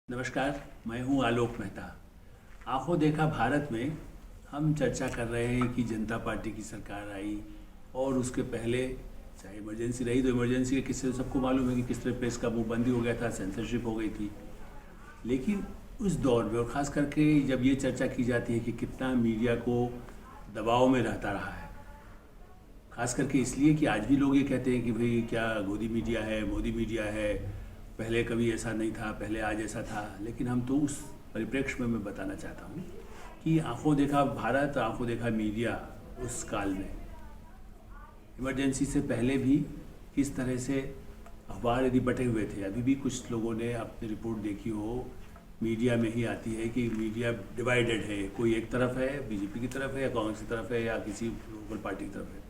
नमस्कार, मैं हूं आलोक मेहता। आंखों देखा भारत में हम चर्चा कर रहे हैं कि जनता पार्टी की सरकार आई और उसके पहले चाहे इमरजेंसी रही तो इमरजेंसी के किस्से सबको मालूम है कि किस तरह प्रेस का मुंहबंदी हो गया था, सेंसरशिप हो गई थी। लेकिन उस दौर में और ख़ास करके जब ये चर्चा की जाती है कि कितना मीडिया को दबाव में रहता रहा है, खास करके इसलिए कि आज भी लोग ये कहते हैं कि भाई क्या गोदी मीडिया है, मोदी मीडिया है, पहले कभी ऐसा नहीं था, पहले आज ऐसा था। लेकिन हम तो उस परिप्रेक्ष्य में मैं बताना चाहता हूँ कि आंखों देखा भारत, आंखों देखा मीडिया उस काल में इमरजेंसी से पहले भी किस तरह से अखबार यदि बटे हुए थे। अभी भी कुछ लोगों ने अपनी रिपोर्ट देखी हो, मीडिया में ही आती है कि मीडिया डिवाइडेड है, कोई एक तरफ है, बीजेपी की तरफ है या कांग्रेस की तरफ है या किसी लोकल पार्टी की तरफ है।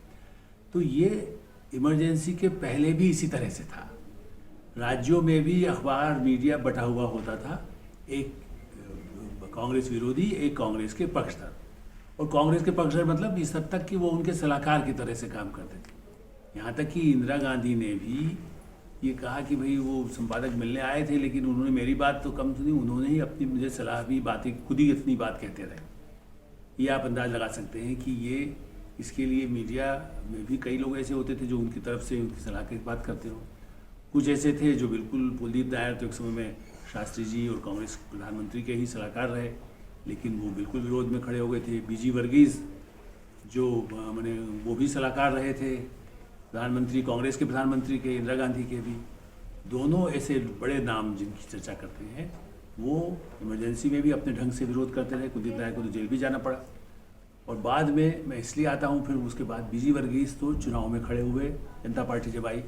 तो ये इमरजेंसी के पहले भी इसी तरह से था। राज्यों में भी अखबार मीडिया बटा हुआ होता था, एक कांग्रेस विरोधी, एक कांग्रेस के पक्षधर। और कांग्रेस के पक्षधर मतलब इस हद तक कि वो उनके सलाहकार की तरह से काम करते थे। यहाँ तक कि इंदिरा गांधी ने भी ये कहा कि भाई वो संपादक मिलने आए थे, लेकिन उन्होंने मेरी बात तो कम सुनी, उन्होंने ही अपनी मुझे सलाह भी, बातें खुद ही इतनी बात कहते रहे। ये आप अंदाज़ लगा सकते हैं कि ये इसके लिए मीडिया में भी कई लोग ऐसे होते थे जो उनकी तरफ से उनकी सलाह की बात करते हो। कुछ ऐसे थे जो बिल्कुल, कुलदीप नायर तो एक समय में शास्त्री जी और कांग्रेस प्रधानमंत्री के ही सलाहकार रहे, लेकिन वो बिल्कुल विरोध में खड़े हो गए थे। बीजी वर्गीस जो मैंने वो भी सलाहकार रहे थे प्रधानमंत्री, कांग्रेस के प्रधानमंत्री के, इंदिरा गांधी के भी। दोनों ऐसे बड़े नाम जिनकी चर्चा करते हैं, वो इमरजेंसी में भी अपने ढंग से विरोध करते रहे। कुलदीप नायर को तो जेल भी जाना पड़ा। और बाद में मैं इसलिए आता हूँ, फिर उसके बाद बीजी वर्गीस तो चुनाव में खड़े हुए, जनता पार्टी जब आई।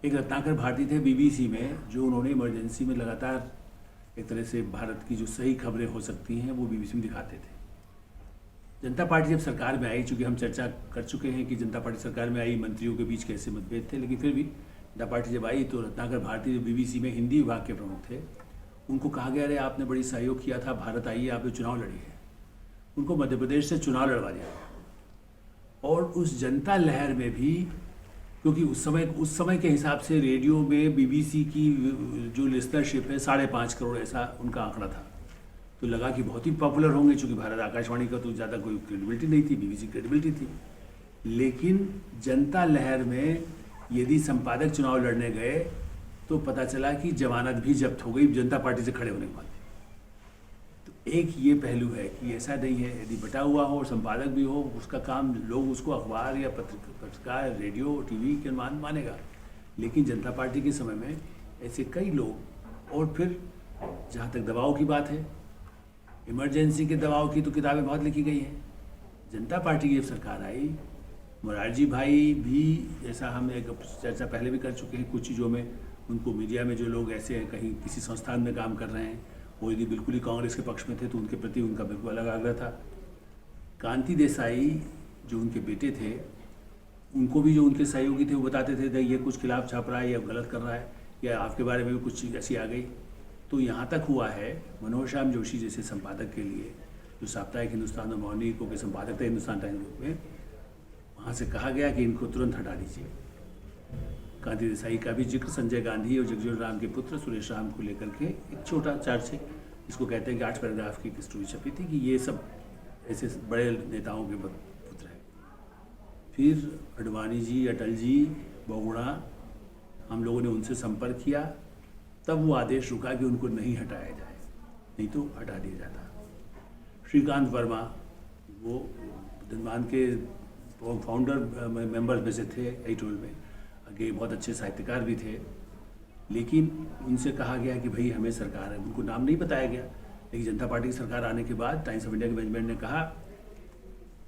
एक रत्नाकर भारती थे बीबीसी में, जो उन्होंने इमरजेंसी में लगातार एक तरह से भारत की जो सही खबरें हो सकती हैं वो बीबीसी में दिखाते थे। जनता पार्टी जब सरकार में आई, चूँकि हम चर्चा कर चुके हैं कि जनता पार्टी सरकार में आई, मंत्रियों के बीच कैसे मतभेद थे, लेकिन फिर भी जनता पार्टी जब आई तो रत्नाकर भारती जो बीबीसी में हिंदी विभाग के प्रमुख थे, उनको कहा गया, अरे आपने बड़ी सहयोग किया था, भारत आइए, आपने चुनाव लड़ी है। उनको मध्य प्रदेश से चुनाव लड़वा दिया। और उस जनता लहर में भी, क्योंकि उस समय के हिसाब से रेडियो में बीबीसी की जो लिस्टनरशिप है 5.5 करोड़, ऐसा उनका आंकड़ा था। तो लगा कि बहुत ही पॉपुलर होंगे, चूँकि भारत आकाशवाणी का तो ज़्यादा कोई क्रेडिबिलिटी नहीं थी, बीबीसी क्रेडिबिलिटी थी। लेकिन जनता लहर में यदि संपादक चुनाव लड़ने गए तो पता चला कि जमानत भी जब्त हो गई जनता पार्टी से खड़े होने के बाद। एक ये पहलू है कि ऐसा नहीं है, यदि बटा हुआ हो, संपादक भी हो, उसका काम लोग उसको अखबार या पत्रकार, रेडियो, टीवी के मानेगा। लेकिन जनता पार्टी के समय में ऐसे कई लोग। और फिर जहाँ तक दबाव की बात है, इमरजेंसी के दबाव की तो किताबें बहुत लिखी गई हैं। जनता पार्टी की जब सरकार आई, मोरारजी भाई भी, जैसा हम एक चर्चा पहले भी कर चुके हैं, कुछ चीज़ों में उनको मीडिया में जो लोग ऐसे कहीं किसी संस्थान में काम कर रहे हैं, वो यदि बिल्कुल ही कांग्रेस के पक्ष में थे तो उनके प्रति उनका बिल्कुल अलग आग्रह था। कांति देसाई जो उनके बेटे थे, उनको भी जो उनके सहयोगी थे वो बताते थे ये कुछ खिलाफ छाप रहा है या गलत कर रहा है या आपके बारे में भी कुछ चीज़ ऐसी आ गई। तो यहाँ तक हुआ है, मनोज श्याम जोशी जैसे संपादक के लिए, जो साप्ताहिक हिंदुस्तान और मौनिकों के संपादक थे हिंदुस्तान टाइम्स ग्रुप में, वहाँ से कहा गया कि इनको तुरंत हटा दीजिए। कांति देसाई का भी जिक्र संजय गांधी और जगजीवन राम के पुत्र सुरेश राम को लेकर के एक छोटा चार्ज है, इसको कहते हैं कि 8 पैराग्राफ की एक स्टोरी छपी थी कि ये सब ऐसे बड़े नेताओं के पुत्र हैं। फिर अडवाणी जी, अटल जी, बहुगुणा, हम लोगों ने उनसे संपर्क किया, तब वो आदेश रुका कि उनको नहीं हटाया जाए, नहीं तो हटा दिया जाता। श्रीकांत वर्मा वो धनबाद के फाउंडर मेंबर्स में से थे, एडिटोरियल में आगे, बहुत अच्छे साहित्यकार भी थे। लेकिन उनसे कहा गया कि भाई हमें सरकार है, उनको नाम नहीं बताया गया, लेकिन जनता पार्टी की सरकार आने के बाद टाइम्स ऑफ इंडिया के मैनेजमेंट ने कहा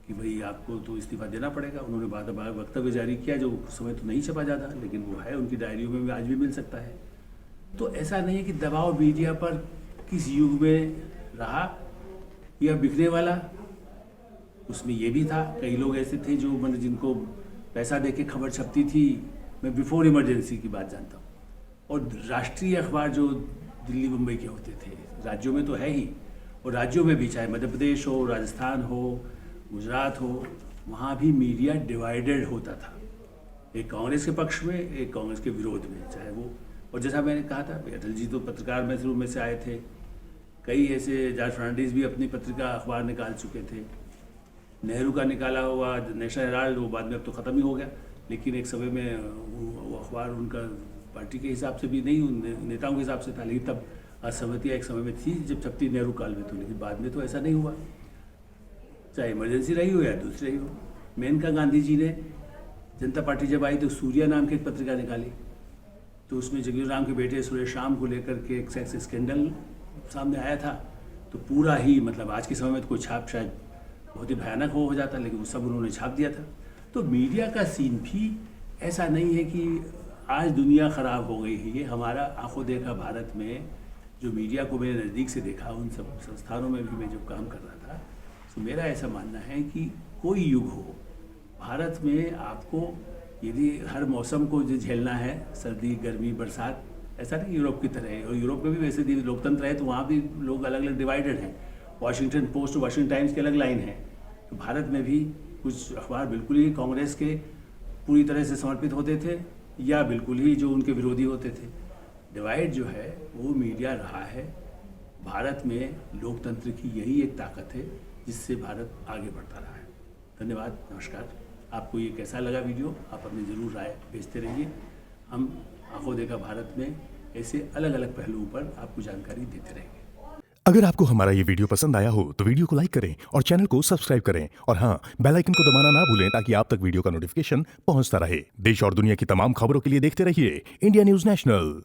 कि भाई आपको तो इस्तीफा देना पड़ेगा। उन्होंने बाद वक्तव्य जारी किया, जो उस समय तो नहीं छपा जाता, लेकिन वो है उनकी डायरियों में भी आज भी मिल सकता है। तो ऐसा नहीं है कि दबाव मीडिया पर किस युग में रहा या बिकने वाला, उसमें ये भी था। कई लोग ऐसे थे जो मतलब जिनको पैसा दे के खबर छपती थी। मैं बिफोर इमरजेंसी की बात जानता हूँ। और राष्ट्रीय अखबार जो दिल्ली मुंबई के होते थे, राज्यों में तो है ही, और राज्यों में भी, चाहे मध्य प्रदेश हो, राजस्थान हो, गुजरात हो, वहाँ भी मीडिया डिवाइडेड होता था। एक कांग्रेस के पक्ष में, एक कांग्रेस के विरोध में, चाहे वो और जैसा मैंने कहा था, अटल जी तो पत्रकार में शुरू में से आए थे, कई ऐसे जॉर्ज फर्नांडिस भी अपनी पत्रिका अखबार निकाल चुके थे, नेहरू का निकाला हुआ नेशनल हेराल्ड, वो बाद में अब तो ख़त्म ही हो गया, लेकिन एक समय में वो अखबार उनका पार्टी के हिसाब से भी नहीं, उन नेताओं के हिसाब से था, लेकिन तब असहमतियाँ एक समय में थी जब छपती नेहरू काल में, तो लेकिन बाद में तो ऐसा नहीं हुआ, चाहे इमरजेंसी रही हो या दूसरी रही हो। मेनका गांधी जी ने, जनता पार्टी जब आई तो सूर्या नाम की एक पत्रिका निकाली, तो उसमें जगजीवन राम के बेटे सुरेश राम को लेकर के एक सेक्स स्कैंडल सामने आया था, तो पूरा ही मतलब आज के समय में तो कोई छाप शायद बहुत ही भयानक हो जाता, लेकिन वो सब उन्होंने छाप दिया था। तो मीडिया का सीन भी ऐसा नहीं है कि आज दुनिया ख़राब हो गई है, ये हमारा आंखों देखा भारत में जो मीडिया को मैंने नज़दीक से देखा, उन सब संस्थानों में भी मैं जब काम कर रहा था, तो मेरा ऐसा मानना है कि कोई युग हो, भारत में आपको यदि हर मौसम को जो झेलना है, सर्दी गर्मी बरसात, ऐसा नहीं यूरोप की तरह है, और यूरोप में भी वैसे भी लोकतंत्र है तो वहाँ भी लोग अलग अलग डिवाइडेड हैं, वाशिंगटन पोस्ट वाशिंगटन टाइम्स की अलग लाइन है, तो भारत में भी कुछ अखबार बिल्कुल ही कांग्रेस के पूरी तरह से समर्पित होते थे या बिल्कुल ही जो उनके विरोधी होते थे। डिवाइड जो है वो मीडिया रहा है। भारत में लोकतंत्र की यही एक ताकत है जिससे भारत आगे बढ़ता रहा है। धन्यवाद, नमस्कार। आपको ये कैसा लगा वीडियो, आप अपनी ज़रूर राय भेजते रहिए। हम आंखों देखा भारत में ऐसे अलग अलग पहलुओं पर आपको जानकारी देते रहेंगे। अगर आपको हमारा ये वीडियो पसंद आया हो तो वीडियो को लाइक करें और चैनल को सब्सक्राइब करें, और हाँ, बेल आइकन को दबाना ना भूलें ताकि आप तक वीडियो का नोटिफिकेशन पहुंचता रहे। देश और दुनिया की तमाम खबरों के लिए देखते रहिए इंडिया न्यूज़ नेशनल।